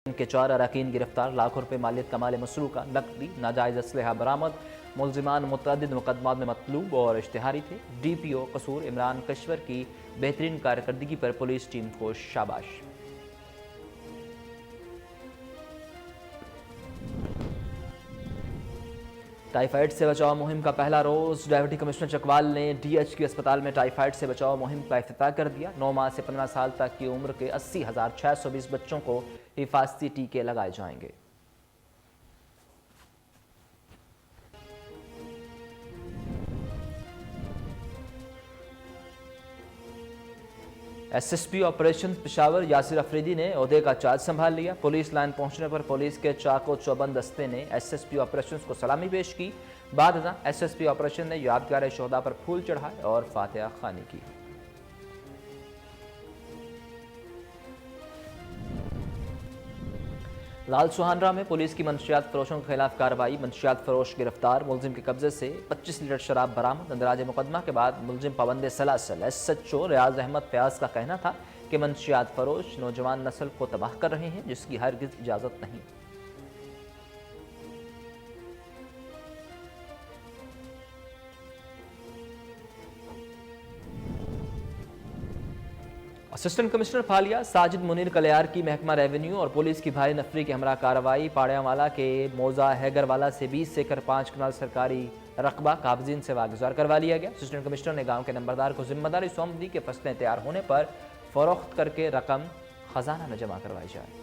के 4 अरकान गिरफ्तार, लाखों रुपए मालियत का माल मसरूक़ का नकदी नाजायज़ असलहा बरामद। मुलजिमान मुतअद्दिद मुकदमात में मतलूब और इश्तिहारी थे। DPO कसूर इमरान कश्वर की बेहतरीन कारकर्दगी पर पुलिस टीम को शाबाश। टाइफाइड से बचाव मुहिम का पहला रोज़। डिप्टी कमिश्नर चकवाल ने DHQ अस्पताल में टाइफाइड से बचाव मुहिम का इफ्तिताह कर दिया। 9 माह से 15 साल तक की उम्र के 80,620 बच्चों को हिफाजती टीके लगाए जाएंगे। SSP ऑपरेशन पेशावर यासिर अफरीदी ने ओहदे का चार्ज संभाल लिया। पुलिस लाइन पहुंचने पर पुलिस के चाको चौबंद दस्ते ने SSP ऑपरेशन को सलामी पेश की। बाद SSP ऑपरेशन ने यादगार शोहदा पर फूल चढ़ाए और फातिहा खानी की। लाल सुहानरा में पुलिस की मंशियात फरोशों के खिलाफ कार्रवाई। मंशियात फरोश गिरफ्तार, मुलजिम के कब्जे से 25 लीटर शराब बरामद। अंदराज मुकदमा के बाद मुलजिम पाबंद सलासल। SHO रियाज अहमद फयाज का कहना था कि मंशियात फरोश नौजवान नस्ल को तबाह कर रहे हैं, जिसकी हरगिज इजाज़त नहीं। असिस्टेंट कमिश्नर फालिया साजिद मुनीर कलियार की महकमा रेवेन्यू और पुलिस की भारी नफरी के हमरा कार्रवाई। पाड़ियावाला के मौजा हैगरवाला से 20 एकड़ 5 कनाल सरकारी रकबा काबजीन से वागुजार करवा लिया गया। असिस्टेंट कमिश्नर ने गांव के नंबरदार को जिम्मेदारी सौंप दी कि फसलें तैयार होने पर फरोख्त करके रकम खजाना में जमा करवाई जाए।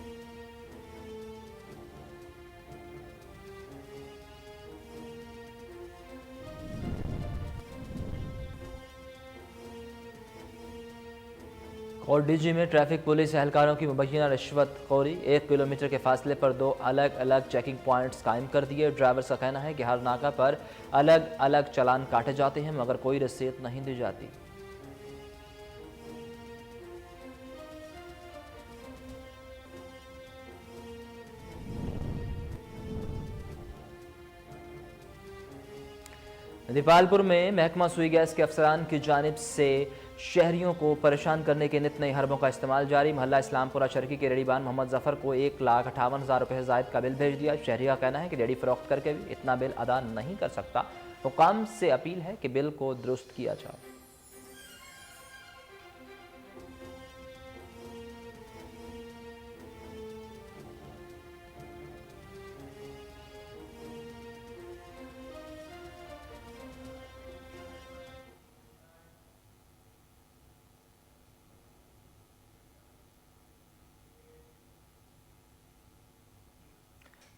और DG में ट्रैफिक पुलिस एहलकारों की मुबैना रिश्वत खोरी। 1 किलोमीटर के फासले पर 2 अलग अलग चेकिंग पॉइंट्स कायम कर दिए। ड्राइवर्स का कहना है कि हर नाका पर अलग अलग चालान काटे जाते हैं मगर कोई रसीद नहीं दी जाती। दीपालपुर में महकमा सुई गैस के अफसरान की जानिब से शहरियों को परेशान करने के नित नए हरबों का इस्तेमाल जारी। मोहल्ला इस्लामपुरा चरखी के रेड़ीबान मोहम्मद जफर को 1,58,000 रुपये जायद का बिल भेज दिया। शहरी का कहना है कि रेड़ी फरोख्त करके भी इतना बिल अदा नहीं कर सकता। हुकाम से अपील है कि बिल को दुरुस्त किया जाए।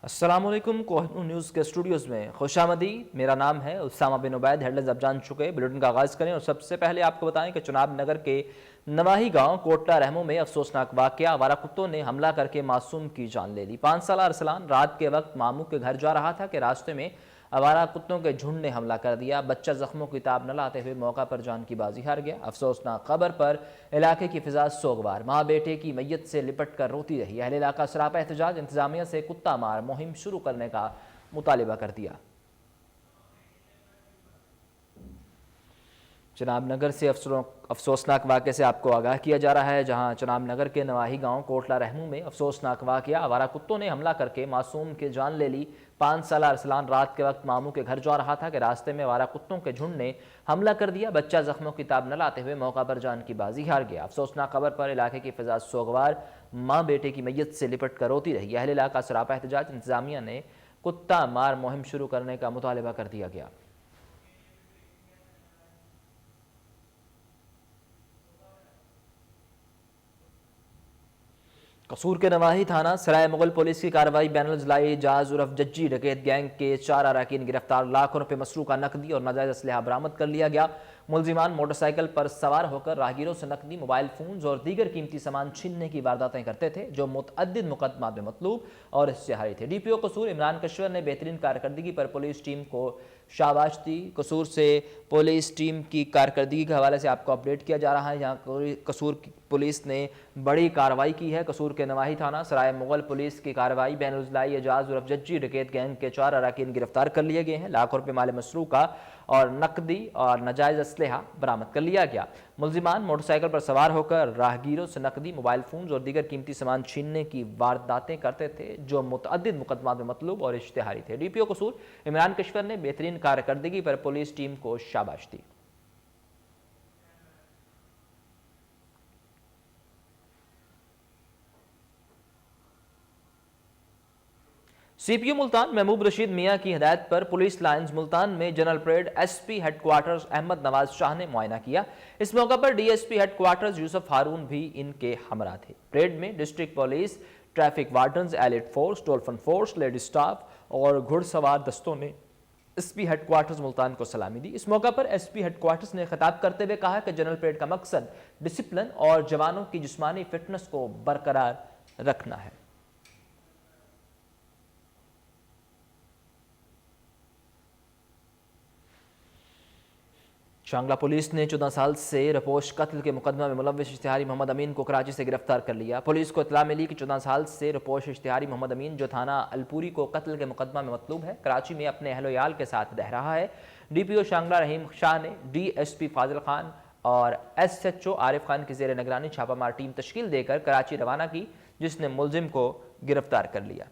अस्सलामुअलैकुम, कोहिनूर न्यूज़ के स्टूडियोज़ में खुशामदी। मेरा नाम है उसामा बिन उबैद। हेडलाइंस आप जान चुके हैं, बुलेटिन का आगाज़ करें और सबसे पहले आपको बताएं कि चुनाब नगर के नवाही गांव कोटला रहमो में अफसोसनाक वाक़या। आवारा कुत्तों ने हमला करके मासूम की जान ले ली। 5 साल अरसलान रात के वक्त मामू के घर जा रहा था कि रास्ते में आवारा कुत्तों के झुंड ने हमला कर दिया। बच्चा जख्मों की ताब न लाते हुए मौका पर जान की बाजी हार गया। अफसोसनाक खबर पर इलाके की फिजा सोगवार। माँ बेटे की मैयत से लिपट कर रोती रही। अहले इलाका सरापा एहतजाज, इंतजामिया से कुत्ता मार मुहिम शुरू करने का मुतालिबा कर दिया। चनाब नगर से अफसोसनाक वाक़े से आपको आगाह किया जा रहा है, जहां चनाब नगर के नवाही गांव कोटला रहमू में अफसोसनाक वाक़या। आवारा कुत्तों ने हमला करके मासूम की जान ले ली। 5 साल अरसलान रात के वक्त मामू के घर जा रहा था कि रास्ते में आवारा कुत्तों के झुंड ने हमला कर दिया। बच्चा जख्मों की ताब न लाते हुए मौका पर जान की बाजी हार गया। अफसोसनाक खबर पर इलाके की फिजा सोगवार। माँ बेटे की मैयत से लिपट कर रोती रही। अहले इलाका सरापा एहतजाज, इंतजामिया ने कुत्ता मार मुहिम शुरू करने का मुतालिबा कर दिया गया। कसूर के नवाही थाना सराय मुगल पुलिस की कार्रवाई। बैनुल ज़िलाई जाज उर्फ जज्जी डकैत गैंग के 4 अरकान गिरफ्तार। लाखों रुपये मसरूक़ का नकदी और नाजायज़ असलहा बरामद कर लिया गया। मुलजिमान मोटरसाइकिल पर सवार होकर राहगीरों से नकदी, मोबाइल फ़ोन्स और दीगर कीमती सामान छीनने की वारदातें करते थे, जो मुतअद्दिद मुकदमात में मतलूब और इश्तिहारी थे। DPO कसूर इमरान कश्वर ने बेहतरीन कारकर्दगी पर पुलिस टीम को शाबाश दी। कसूर से पुलिस टीम की कारकर्दगी के हवाले से आपको अपडेट किया जा रहा है। यहाँ कसूर पुलिस ने बड़ी कार्रवाई की है। कसूर के नवाही थाना सराय मुगल पुलिस की कार्रवाई। बैनुल ज़िलाई एजाज उर्फ जज्जी डकैत गैंग के 4 अरकान गिरफ्तार कर लिए गए हैं। लाखों रुपये माल मसरूक़ का اور نقدی اور ناجائز اسلحہ برآمد کر لیا گیا۔ ملزمان موٹر سائیکل پر سوار ہو کر راہگیروں سے نقدی، موبائل فونز اور دیگر قیمتی سامان چھیننے کی وارداتیں کرتے تھے، جو متعدد مقدمات میں مطلوب اور اشتہاری تھے۔ ڈی پی او قصور عمران کشور نے بہترین کارکردگی پر پولیس ٹیم کو شاباش دی۔ سی پی او ملتان محبوب رشید میاں کی ہدایت پر پولیس لائنز ملتان میں general parade S P headquarters Ahmad Nawaz Shah نے معائنہ کیا۔ اس موقع پر D S P headquarters Yousaf Haroon بھی ان کے ہمراہ تھے۔ پریڈ میں district police, traffic wardens, elite force, dolphin force, lady staff اور گھڑ سوار دستوں نے S P headquarters Multan کو سلامی دی۔ اس موقع پر ایس پی ہیڈ کوارٹرز نے خطاب کرتے ہوئے کہا کہ جنرل پریڈ کا مقصد ڈسپلن اور جوانوں کی جسمانی فٹنس کو برقرار رکھنا ہے۔ شانگلہ پولیس نے 14 سال سے رپوش قتل کے مقدمہ میں ملوث اشتہاری محمد امین کو کراچی سے گرفتار کر لیا۔ پولیس کو اطلاع ملی کہ 14 سال سے رپوش اشتہاری محمد امین، جو تھانہ الپوری کو قتل کے مقدمہ میں مطلوب ہے، کراچی میں اپنے اہل و عیال کے ساتھ رہ رہا ہے۔ ڈی پی او شانگلہ رحیم شاہ نے ڈی ایس پی فاضل خان اور S H O Arif Khan کی زیر نگرانی چھاپہ مار ٹیم تشکیل دے کر کراچی روانہ کی، جس نے ملزم کو گرفتار کر لیا۔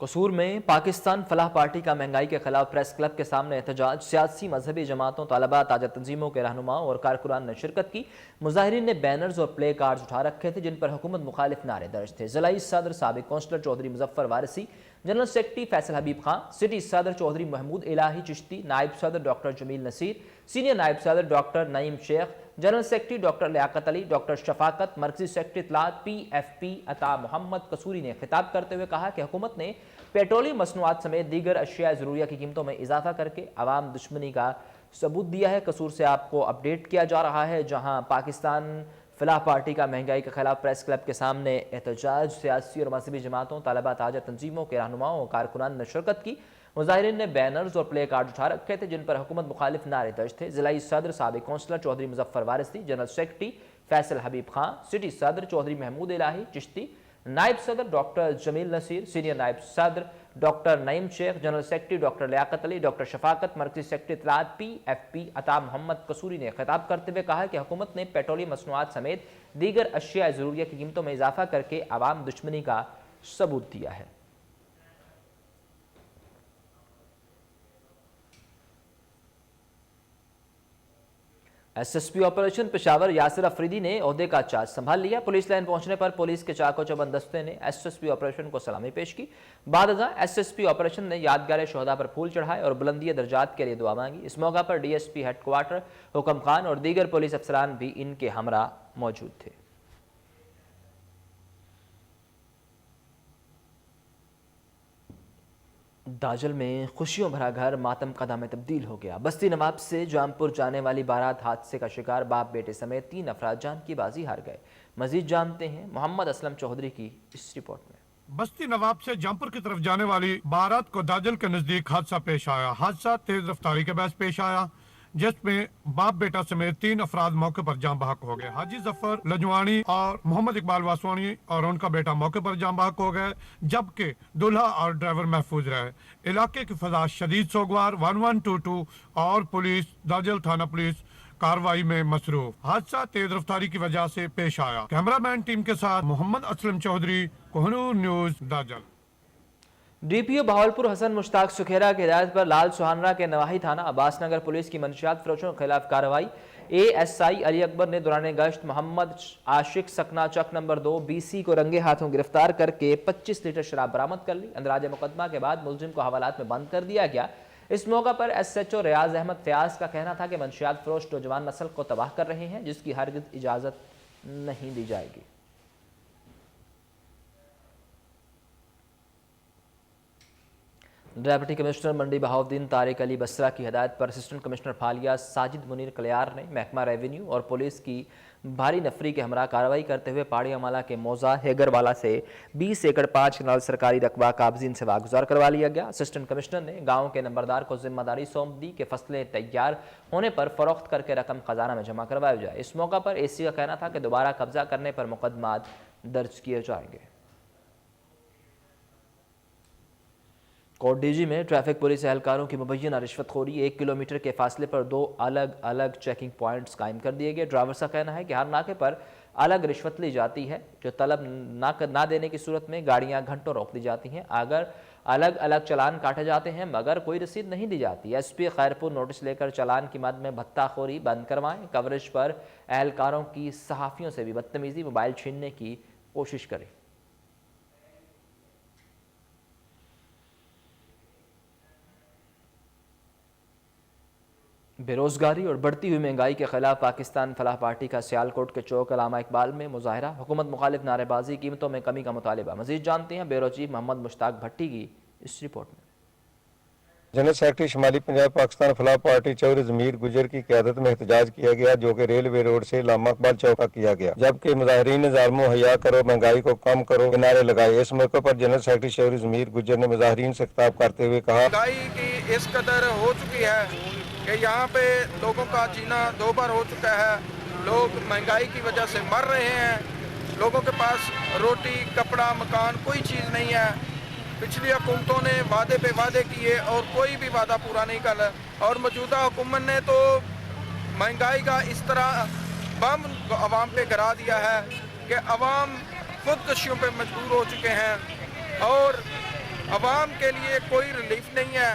قصور میں پاکستان فلاح پارٹی کا مہنگائی کے خلاف پریس کلب کے سامنے احتجاج۔ سیاسی مذہبی جماعتوں، طلباء، تاجر تنظیموں کے رہنماؤں اور کارکنان نے شرکت کی۔ مظاہرین نے بینرز اور پلے کارڈز اٹھا رکھے تھے جن پر حکومت مخالف نعرے درج تھے۔ ضلعی صدر سابق councillor Chaudhry Muzaffar Warsi, general secretary Faisal Habib Khan, city صدر چودھری محمود الہی چشتی، نائب صدر ڈاکٹر جمیل نصیر، سینئر نائب صدر ڈاکٹر نعیم شیخ، general secretary doctor Liaquat Ali, doctor Shafaqat, مرکزی سیکرٹری اطلاعات پی ایف پی عطا محمد قصوری نے خطاب کرتے ہوئے کہا کہ حکومت نے پیٹرولیم مصنوعات سمیت دیگر اشیاء ضروریہ کی قیمتوں میں اضافہ کر کے عوام دشمنی کا ثبوت دیا ہے۔ قصور سے آپ کو اپڈیٹ کیا جا رہا ہے، جہاں پاکستان فلاح پارٹی کا مہنگائی کے خلاف پریس کلب کے سامنے احتجاج۔ سیاسی اور مذہبی جماعتوں، طلباء، تاجر تنظیموں کے رہنماؤں اور کارکنان نے شرکت کی۔ مظاہرین نے بینرز اور پلے کارڈ اٹھا رکھے تھے جن پر حکومت مخالف نعرے درج تھے۔ ضلعی صدر سابق councillor Chaudhry Muzaffar Warsi, general secretary Faisal Habib Khan, city صدر چودھری محمود الہی چشتی، نائب صدر ڈاکٹر جمیل نصیر، سینئر نائب صدر ڈاکٹر نعیم شیخ، general secretary doctor Liaquat Ali, doctor Shafaqat, مرکزی سیکرٹری اطلاعات پی ایف پی عطا محمد قصوری نے خطاب کرتے ہوئے کہا کہ حکومت نے پیٹرولیم مصنوعات سمیت دیگر اشیاء ضروریہ کی قیمتوں میں اضافہ کر کے عوام دشمنی کا ثبوت دیا ہے۔ S S P operation Peshawar Yasir Afridi نے عہدے کا چارج سنبھال لیا۔ پولیس لائن پہنچنے پر پولیس کے چاق و چوبند دستے نے ایس ایس پی آپریشن کو سلامی پیش کی۔ بعد ازاں ایس ایس پی آپریشن نے یادگار شہداء پر پھول چڑھائے اور بلندی درجات کے لیے دعا مانگی۔ اس موقع پر D S P headquarter Hukam Khan اور دیگر پولیس افسران بھی ان کے ہمراہ موجود تھے۔ داجل میں خوشیوں بھرا گھر ماتم قدہ میں تبدیل ہو گیا۔ بستی نواب سے جامپور جانے والی بارات حادثے کا شکار باپ بیٹے سمیت 3 افراد جان کی بازی ہار گئے۔ مزید جانتے ہیں محمد اسلم چودھری کی اس رپورٹ میں۔ بستی نواب سے جامپور کی طرف جانے والی بارات کو داجل کے نزدیک حادثہ پیش آیا۔ حادثہ تیز رفتاری کے باعث پیش آیا جس میں باپ بیٹا سمیت 3 افراد موقع پر جاں بحق ہو گئے۔ حاجی ظفر لجوانی اور محمد اقبال واسوانی اور ان کا بیٹا موقع پر جاں بحق ہو گئے، جبکہ دلہا اور ڈرائیور محفوظ رہے۔ علاقے کی فضا شدید سوگوار، 1122 اور پولیس داجل تھانہ پولیس کارروائی میں مصروف۔ حادثہ تیز رفتاری کی وجہ سے پیش آیا۔ کیمرہ مین ٹیم کے ساتھ Muhammad Aslam Chaudhry, Kohinoor news, Dajal. D P O Bahawalpur Hassan Mushtaq Sukhera کی ہدایت پر لال سہانرہ کے نواحی تھانہ عباس نگر پولیس کی منشیات فروشوں کے خلاف کارروائی۔ اے ایس آئی علی اکبر نے دوران گشت محمد عاشق سکنا چک نمبر 2 بی سی کو رنگے ہاتھوں گرفتار کر کے 25 لیٹر شراب برآمد کر لی۔ اندراج مقدمہ کے بعد ملزم کو حوالات میں بند کر دیا گیا۔ اس موقع پر S H O Riyaz Ahmad Fayyaz کا کہنا تھا کہ منشیات فروش نوجوان نسل کو تباہ کر رہے ہیں، جس کی ہرگز اجازت نہیں دی جائے گی۔ ڈپٹی کمشنر منڈی بہاؤالدین طارق علی بسرا کی ہدایت پر اسسٹنٹ کمشنر پھالیا ساجد منیر کلیار نے محکمہ ریونیو اور پولیس کی بھاری نفری کے ہمراہ کارروائی کرتے ہوئے پاڑی امالہ کے موزہ ہیگر والا سے 20 ایکڑ 5 کنال سرکاری رقبہ قابضین سے واگزار کروا لیا گیا۔ اسسٹنٹ کمشنر نے گاؤں کے نمبردار کو ذمہ داری سونپ دی کہ فصلیں تیار ہونے پر فروخت کر کے رقم خزانہ میں جمع کروایا جائے۔ اس موقع پر اے سی کا کہنا تھا کہ دوبارہ قبضہ کرنے پر مقدمات درج کیے جائیں گے۔ کوٹ ڈی جی میں ٹریفک پولیس اہلکاروں کی مبینہ رشوت خوری، 1 کلومیٹر کے فاصلے پر 2 الگ الگ چیکنگ پوائنٹس قائم کر دیے گئے۔ ڈرائیور کا کہنا ہے کہ ہر ناکے پر الگ رشوت لی جاتی ہے، جو طلب نہ دینے کی صورت میں گاڑیاں گھنٹوں روک دی جاتی ہیں۔ اگر الگ الگ چلان کاٹے جاتے ہیں مگر کوئی رسید نہیں دی جاتی۔ ایس پی خیرپور نوٹس لے کر چلان کی مد میں بھتہ خوری بند کروائیں۔ کوریج پر اہلکاروں کی صحافیوں سے بھی بدتمیزی، موبائل چھیننے کی کوشش کریں۔ بے روزگاری اور بڑھتی ہوئی مہنگائی کے خلاف پاکستان فلاح پارٹی کا سیالکوٹ کے چوک علامہ اقبال میں مظاہرہ، حکومت مخالف نعرے بازی، قیمتوں میں کمی کا مطالبہ۔ مزید جانتے ہیں بیورو چیف محمد مشتاق بھٹی کی اس رپورٹ میں۔ جنرل سیکرٹری شمالی پنجاب پاکستان فلاح پارٹی چودھری ضمیر گجر کی قیادت میں احتجاج کیا گیا، جو کہ ریلوے روڈ سے علامہ اقبال چوک تک کیا گیا، جبکہ مظاہرین نے ظالم و حیا کرو، مہنگائی کو کم کرو کے نعرے لگائے۔ اس موقع پر جنرل سیکرٹری چودھری ضمیر گجر نے مظاہرین سے خطاب کرتے ہوئے کہا، مہنگائی کی اس قدر ہو چکی ہے کہ یہاں پہ لوگوں کا جینا دو بار ہو چکا ہے۔ لوگ مہنگائی کی وجہ سے مر رہے ہیں، لوگوں کے پاس روٹی، کپڑا، مکان کوئی چیز نہیں ہے۔ پچھلی حکومتوں نے وعدے پہ وعدے کیے اور کوئی بھی وعدہ پورا نہیں کر، اور موجودہ حکومت نے تو مہنگائی کا اس طرح بم عوام پہ گرا دیا ہے کہ عوام خودکشیوں پہ مجبور ہو چکے ہیں اور عوام کے لیے کوئی ریلیف نہیں ہے۔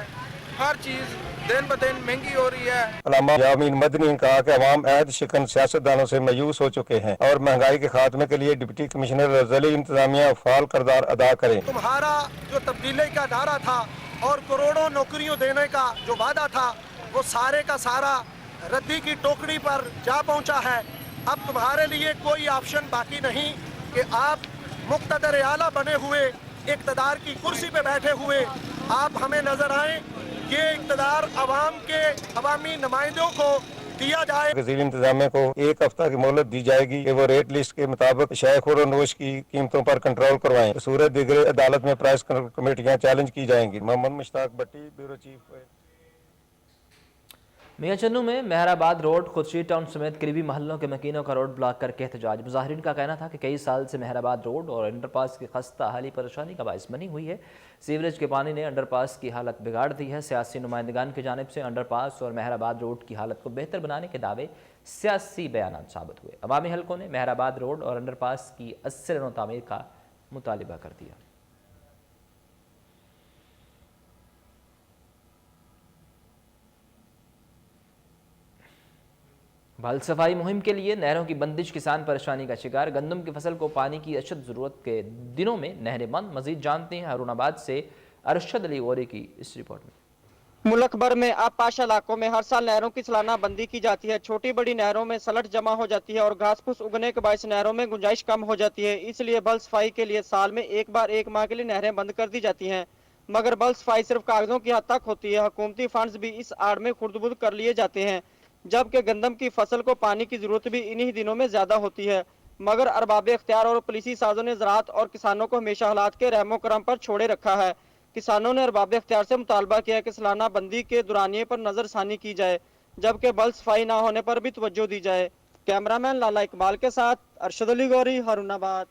ہر چیز دن بدن مہنگی ہو رہی ہے۔ علامہ یامین مدنی نے کہا کہ عوام عہد شکن سیاستدانوں سے مایوس ہو چکے ہیں اور مہنگائی کے خاتمے کے لیے ڈپٹی کمشنر ضلعی انتظامیہ فعال کردار ادا کریں۔ تمہارا جو تبدیلی کا نعرہ تھا اور کروڑوں نوکریوں دینے کا جو وعدہ تھا، وہ سارے کا سارا ردی کی ٹوکری پر جا پہنچا ہے۔ اب تمہارے لیے کوئی آپشن باقی نہیں کہ آپ مقتدر اعلیٰ بنے ہوئے، اقتدار کی کرسی پہ بیٹھے ہوئے آپ ہمیں نظر آئیں۔ یہ اقتدار عوام کے عوامی نمائندوں کو دیا جائے۔ ضلعی انتظامیہ کو 1 ہفتہ کی مہلت دی جائے گی کہ وہ ریٹ لسٹ کے مطابق شائع خور و نوش کی قیمتوں پر کنٹرول کروائیں۔ صورت دیگر عدالت میں پرائس کمیٹیاں چیلنج کی جائیں گی۔ محمد مشتاق بھٹی، بیورو چیف۔ میاں چنو میں مہر آباد روڈ، خورشید ٹاؤن سمیت قریبی محلوں کے مکینوں کا روڈ بلاک کر کے احتجاج۔ مظاہرین کا کہنا تھا کہ کئی سال سے مہر آباد روڈ اور انڈر پاس کی خستہ حالی پریشانی کا باعث بنی ہوئی ہے۔ سیوریج کے پانی نے انڈر پاس کی حالت بگاڑ دی ہے۔ سیاسی نمائندگان کی جانب سے انڈر پاس اور مہر آباد روڈ کی حالت کو بہتر بنانے کے دعوے سیاسی بیانات ثابت ہوئے۔ عوامی حلقوں نے مہر آباد روڈ اور انڈر پاس کی 80 رنوں تعمیر کا مطالبہ کر دیا۔ بال صفائی مہم کے لیے نہروں کی بندش، کسان پریشانی کا شکار۔ گندم کی فصل کو پانی کی اشد ضرورت کے دنوں میں نہریں بند۔ مزید جانتے ہیں ہارون آباد سے ارشد علی غوری کی اس رپورٹ میں۔ ملک بھر میں آبپاش علاقوں میں ہر سال نہروں کی سالانہ بندی کی جاتی ہے۔ چھوٹی بڑی نہروں میں سلٹ جمع ہو جاتی ہے اور گھاس پھوس اگنے کے باعث نہروں میں گنجائش کم ہو جاتی ہے۔ اس لیے بل صفائی کے لیے سال میں ایک بار 1 ماہ کے لیے نہریں بند کر دی جاتی ہیں، مگر بل صفائی صرف کاغذوں کی حد تک ہوتی ہے۔ حکومتی فنڈز بھی اس آڑ میں خردبد کر لیے جاتے ہیں، جبکہ گندم کی فصل کو پانی کی ضرورت بھی انہی دنوں میں زیادہ ہوتی ہے، مگر ارباب اختیار اور پولیسی سازوں نے زراعت اور کسانوں کو ہمیشہ حالات کے رحم و کرم پر چھوڑے رکھا ہے۔ کسانوں نے ارباب اختیار سے مطالبہ کیا کہ سالانہ بندی کے دورانیے پر نظر ثانی کی جائے، جبکہ بل صفائی نہ ہونے پر بھی توجہ دی جائے۔ کیمرامین لالا اقبال کے ساتھ ارشد علی غوری، ہارون آباد۔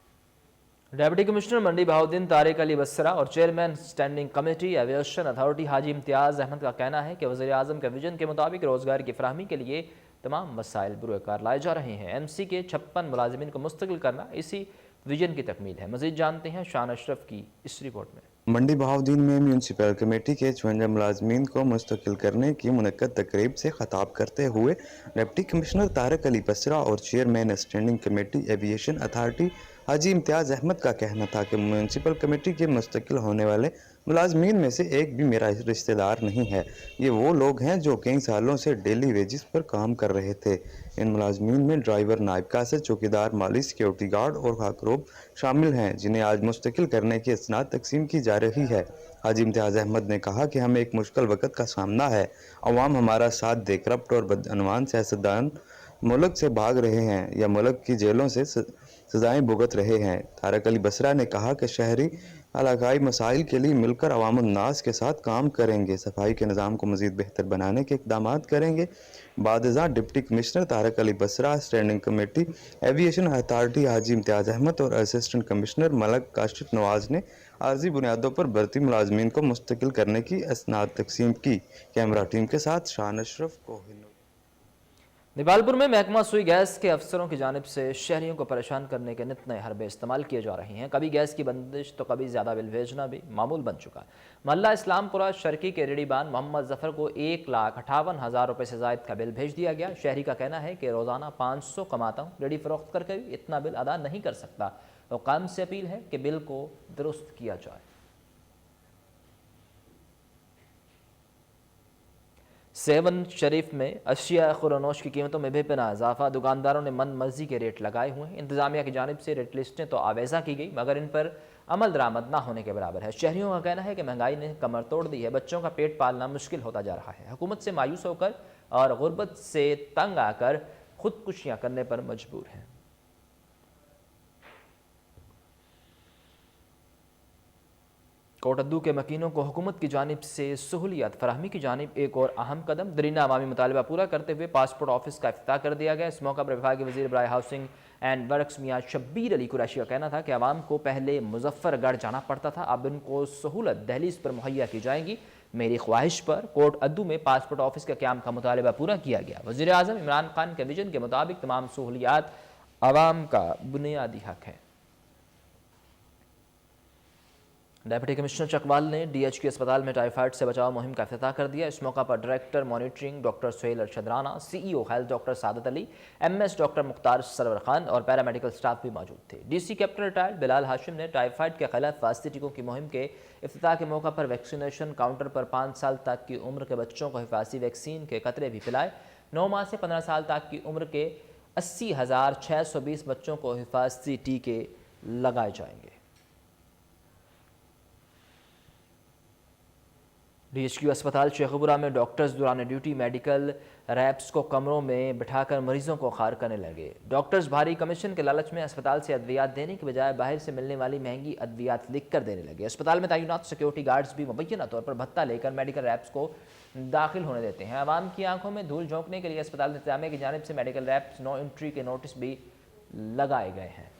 ڈپٹی کمشنر منڈی بہاؤالدین طارق علی بسرا اور chairman standing committee aviation authority Haji Imtiaz Ahmad کا کہنا ہے کہ وزیر اعظم کے ویژن کے مطابق روزگار کی فراہمی کے لیے تمام وسائل بروئے کار لائے جا رہے ہیں۔ ایم سی کے 56 ملازمین کو مستقل کرنا اسی ویژن کی تکمیل ہے۔ مزید جانتے ہیں شان اشرف کی اس رپورٹ میں۔ منڈی بہاؤالدین میں میونسپل کمیٹی کے 54 ملازمین کو مستقل کرنے کی منعقد تقریب سے خطاب کرتے ہوئے ڈپٹی کمشنر طارق علی بسرا اور chairman standing committee aviation authority Haji Imtiaz Ahmad का कहना था कि म्यूनसिपल कमेटी के मुस्तकिल होने वाले मुलाजमीन में से एक भी मेरा रिश्तेदार नहीं है। ये वो लोग हैं जो कई सालों से डेली वेजिस पर काम कर रहे थे। इन मुलाजमीन में ड्राइवर, नायब कासर, चौकीदार, माली, सिक्योरिटी गार्ड और खाकरोब शामिल हैं, जिन्हें आज मुस्तकिल करने की इसनाद तकसीम की जा रही है। हाजी इम्तियाज़ अहमद ने कहा कि हमें एक मुश्किल वक्त का सामना है। अवाम हमारा साथ दे करप्ट और बदअनवान सियासतदान मुल्क से भाग रहे हैं या मुल्क की जेलों से सजाएं भुगत रहे हैं। तारक अली बसरा ने कहा कि शहरी इलाकाई मसाइल के लिए मिलकर अवाम उन्नास के साथ काम करेंगे, सफाई के निज़ाम को मज़ीद बेहतर बनाने के इक़दाम करेंगे। बादशाह deputy commissioner Tariq Ali Basra, standing committee aviation authority Haji Imtiaz Ahmad और असिस्टेंट कमिश्नर मलक काशिफ नवाज ने आर्जी बुनियादों पर भर्ती मुलाजमीन को मुस्तकिल करने की इसनाद तकसीम की। कैमरा टीम के साथ शान अशरफ कोहिनूर। नेपालपुर में महकमा सुई गैस के अफसरों की जानिब से शहरियों को परेशान करने के नित नए हरबे इस्तेमाल किए जा रहे हैं। कभी गैस की बंदिश तो कभी ज़्यादा बिल भेजना भी मामूल बन चुका है। मोहल्ला इस्लामपुरा शर्की के रेडीबान मोहम्मद जफर को 1,58,000 रुपये से ज़ायद का बिल भेज दिया गया। शहरी का कहना है कि रोज़ाना 500 कमाता हूँ, रेडी फरोख्त करके भी इतना बिल अदा नहीं कर सकता। हुकाम से अपील है कि बिल को दुरुस्त किया जाए। सेवन शरीफ में अशिया खुरनोश की कीमतों में बेपनाह इजाफा, दुकानदारों ने मन मर्जी के रेट लगाए हुए हैं। इंतजामिया की जानिब से रेट लिस्टें तो आवेज़ा की गई मगर इन पर अमल दरामद ना होने के बराबर है। शहरियों का कहना है कि महंगाई ने कमर तोड़ दी है, बच्चों का पेट पालना मुश्किल होता जा रहा है। हुकूमत से मायूस होकर और गुर्बत से तंग आकर खुदकुशियाँ करने पर मजबूर हैं। कोटद्दू के मकीनों को हुकूमत की जानिब से सहूलियत फराहमी की जानिब एक और अहम कदम। दरीना अवामी मुतालबा पूरा करते हुए पासपोर्ट ऑफिस का इफ्तिताह कर दिया गया। इस मौका पर विभाग के वज़ीर बराए हाउसिंग एंड वर्क्स मियां शब्बीर अली कुरैशी का कहना था कि आवाम को पहले मुजफ्फरगढ़ जाना पड़ता था, अब इनको सहूलत दहलीज पर मुहैया की जाएगी। मेरी ख्वाहिश पर कोटअद्दू में पासपोर्ट ऑफिस के क़याम का मुतालबा पूरा किया गया। वज़ीर आज़म इमरान खान के विजन के मुताबिक तमाम सहूलियात आवाम का बुनियादी हक है। डिप्टी कमिश्नर चकवाल ने DHQ अस्पताल में टाइफाइड से बचाव मुहिम का इफ्तिताह कर दिया। इस मौका पर director monitoring doctor Suhail Arshad Rana, CEO health doctor Saadat Ali, MS doctor Mukhtar Sarwar Khan और पैरामेडिकल स्टाफ भी मौजूद थे। DC captain retired Bilal Hashim ने टाइफाइड के खिलाफ वास्ती टीकों की मुहिम के इफ्तिताह के मौका पर वैक्सीनेशन काउंटर पर 5 साल तक की उम्र के बच्चों को हिफाजी वैक्सीन के कतरे भी पिलाए। 9 माह से 15 साल तक की उम्र के 80,620 बच्चों को हिफाजी टीके लगाए जाएंगे। DHQ अस्पताल शेखपुरा में डॉक्टर्स दौरान ड्यूटी मेडिकल रैप्स को कमरों में बिठाकर मरीजों को खार करने लगे। डॉक्टर्स भारी कमीशन के लालच में अस्पताल से अद्वियात देने के बजाय बाहर से मिलने वाली महंगी अद्वियात लिख कर देने लगे। अस्पताल में तैनात सिक्योरिटी गार्ड्स भी मुबैना तौर पर भत्ता लेकर मेडिकल रैप्स को दाखिल होने देते हैं। आवाम की आंखों में धूल झोंकने के लिए अस्पताल इंतजामिया की जानिब से मेडिकल रैप्स नो एंट्री के नोटिस भी लगाए गए हैं।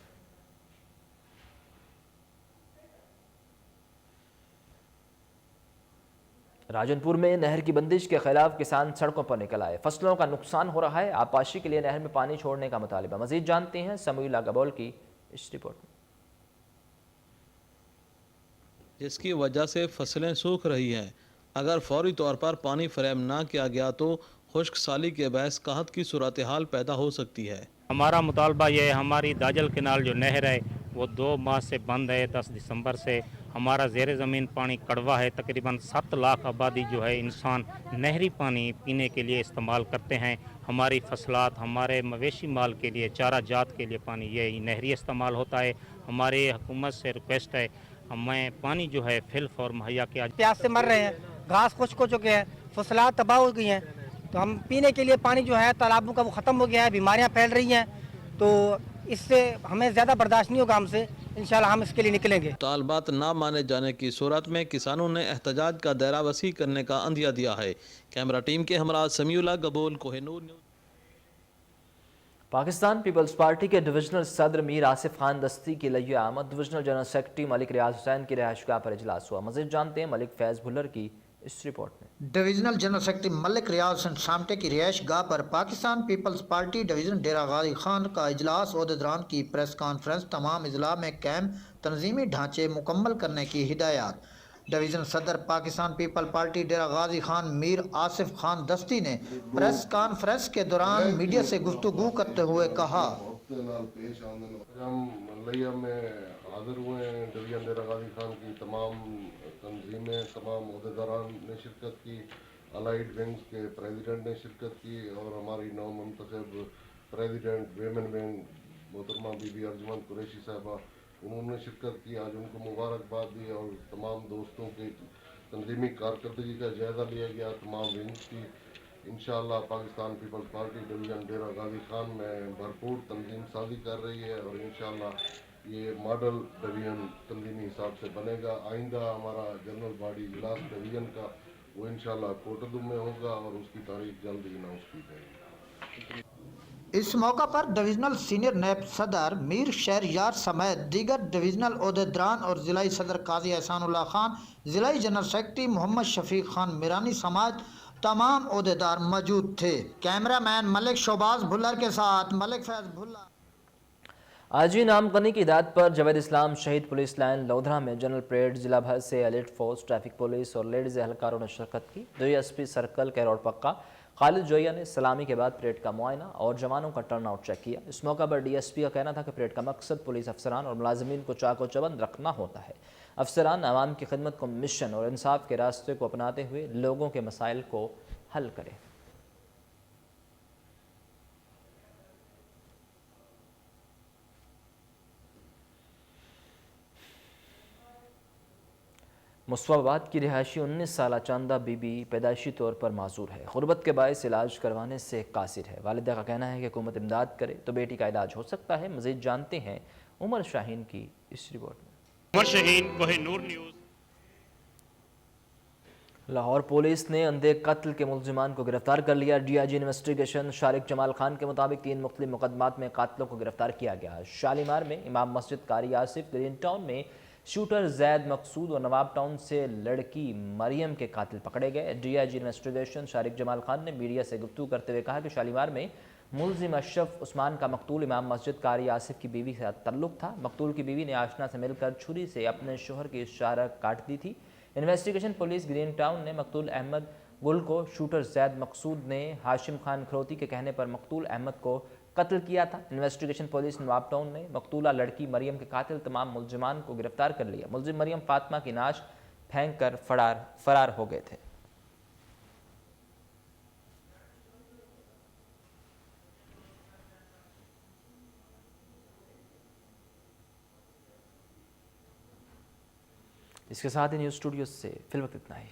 राजनपुर में नहर की बंदिश के खिलाफ किसान सड़कों पर निकल आए। फसलों का नुकसान हो रहा है, आबपाशी के लिए नहर में पानी छोड़ने का मुतालिबा। मजीद जानते हैं समूला गबोल की इस रिपोर्ट में। जिसकी वजह से फसलें सूख रही हैं। अगर फौरी तौर पर पानी फराहम ना किया गया तो खुश्क साली के बहस कहत की सूरत हाल पैदा हो सकती है। हमारा मुतालबा ये है, हमारी दाजल केनाल जो नहर है वो 2 माह से बंद है। 10 दिसंबर से हमारा ज़ेर ज़मीन पानी कड़वा है। तकरीबन 7 लाख आबादी जो है इंसान नहरी पानी पीने के लिए इस्तेमाल करते हैं। हमारी फसलात, हमारे मवेशी माल के लिए, चारा जात के लिए पानी ये नहरी इस्तेमाल होता है। हमारे हुकूमत से रिक्वेस्ट है, हमें पानी जो है फिल फौर मुहैया किया। प्यास से मर रहे हैं, घास खुश्क हो चुके हैं, फसलात तबाह हो गई हैं, तो हम पीने के लिए पानी जो है तालाबों का वो ख़त्म हो गया है, बीमारियां फैल रही हैं, तो इससे हमें ज़्यादा बर्दाश्त नहीं होगा हमसे। इंशाल्लाह हम इसके लिए निकलेंगे। तालबात ना माने जाने की सूरत में किसानों ने एहतजाज का दायरा वसी करने का अंदिया दिया है। कैमरा टीम के हमरा Samiullah Gabol, Kohinoor news. Pakistan Peoples Party के डिविजनल सदर मीर आसिफ खान दस्ती की लय्य आमद। Divisional general secretary Malik Riaz Hussain की रिहाइशगाह पर इजलास हुआ। मज़ीद जानते हैं मलिक फैज़ भुल्लर की इस रिपोर्ट में। Divisional general secretary Malik Riaz Hussain शामटे की रिहाइश गाह पर पाकिस्तान पीपल्स पार्टी डिवीज़न डेरा गाजी खान का इजलास ओहदेदारान की प्रेस कॉन्फ्रेंस, तमाम अजला में कैम तंजीमी ढांचे मुकम्मल करने की हिदायत। डिवीज़न सदर पाकिस्तान पीपल पार्टी डेरा गाजी खान मीर आसिफ खान दस्ती ने प्रेस कॉन्फ्रेंस के दौरान मीडिया से गुफ्तगू करते हुए कहा, नुक्ते नाल पेश आंदे हम लिया में हाजिर हुए हैं। डिवीजन डेरा गाजी खान की तमाम तंजीमें, तमाम अहदेदारान ने शिरकत की, अलाइड विंग्स के प्रेसिडेंट ने शिरकत की और हमारी नौ मुंतखब प्रेसिडेंट वेमेन विंग मोहतरमा बीबी अर्जुमंद कुरैशी साहबा, उन्होंने शिरकत की। आज उनको मुबारकबाद दी और तमाम दोस्तों की तंजीमी कारकर्दगी का जायज़ा लिया गया तमाम विंग्स की। इंशाअल्लाह पाकिस्तान पीपल्स पार्टी डिवीज़न डेरा गाजी खान में भरपूर तंजीम साजी कर रही है और इंशाअल्लाह ये मॉडल डिवीज़न तंजीमी हिसाब से बनेगा। आइंदा हमारा जनरल बॉडी इजलास डिवीज़न का वो इंशाअल्लाह कोटदुम में होगा और उसकी तारीख जल्द ही अनाउंस की जाएगी। इस मौका पर डिविजनल सीनियर नैब सदर मीर शहरयार समेत दीगर डिविजनल ओहदेदारान और ज़िलाई सदर काजी एहसानुल्लाह खान, ज़िलाई जनरल सेक्रेटरी मोहम्मद शफीक खान मीरानी समाज तमाम ओहदेदार मौजूद थे। कैमरामैन मलिक शोबाज भुल्लर के साथ मलिक फैज भुल्लर। आज ही नामकनी की दाद पर जवेद इस्लाम शहीद पुलिस लाइन लोधरा में जनरल परेड जिला भर से एलिट फोर्स, ट्रैफिक पुलिस और लेडीज एहलकारों ने शिरकत की। DSP सर्कल कैरोड पक्का खालिद जोया ने सलामी के बाद परेड का मुआयना और जवानों का टर्न आउट चेक किया। इस मौका पर DSP का कहना था कि परेड का मकसद पुलिस अफसरान और मुलाजमीन को चाको चबंद रखना होता है। अफसरान आवाम की खिदमत को मिशन और इंसाफ के रास्ते को अपनाते हुए लोगों के मसाइल को हल करें। मुस्तफाबाद की रिहायशी 19 साला चांदा बीबी पैदाइशी तौर पर माजूर है। गुर्बत के बायस इलाज करवाने से कासिर है। वालिदा का कहना है कि हुकूमत इमदाद करे तो बेटी का इलाज हो सकता है। मज़ीद जानते हैं उमर शाहीन की इस रिपोर्ट में। उमर शाहीन, कोहिनूर न्यूज़। लाहौर पुलिस ने अंधे कत्ल के मुलजिमान को गिरफ्तार कर लिया। DIG इन्वेस्टिगेशन शारिक जमाल खान के मुताबिक 3 मुख्तलिफ मुकदमात में कातिलों को गिरफ्तार किया गया। शालीमार में इमाम मस्जिद कारी आसिफ, ग्रीन टाउन में शूटर जैद मकसूद और नवाब टाउन से लड़की मरियम के कातिल पकड़े गए। DIG इन्वेस्टिगेशन शारिक जमाल खान ने मीडिया से गुफ्तगू करते हुए कहा कि शालीमार में मुलजिम अशरफ उस्मान का मकतूल इमाम मस्जिद कारी आसिफ की बीवी से तल्लुक था। मकतूल की बीवी ने आशना से मिलकर छुरी से अपने शोहर की इशारा काट दी थी। इन्वेस्टिगेशन पुलिस ग्रीन टाउन ने मकतूल अहमद गुल को, शूटर जैद मकसूद ने हाशिम खान खरोती के कहने पर मकतूल अहमद को कत्ल किया था। इन्वेस्टिगेशन पुलिस नवाब टाउन ने मकतूला लड़की मरियम के कातिल तमाम मुलजिमान को गिरफ्तार कर लिया। मुलजिम मरियम फातिमा की नाश फेंक कर फरार हो गए थे। इसके साथ ही न्यूज़ स्टूडियो से फिल वक्त इतना ही।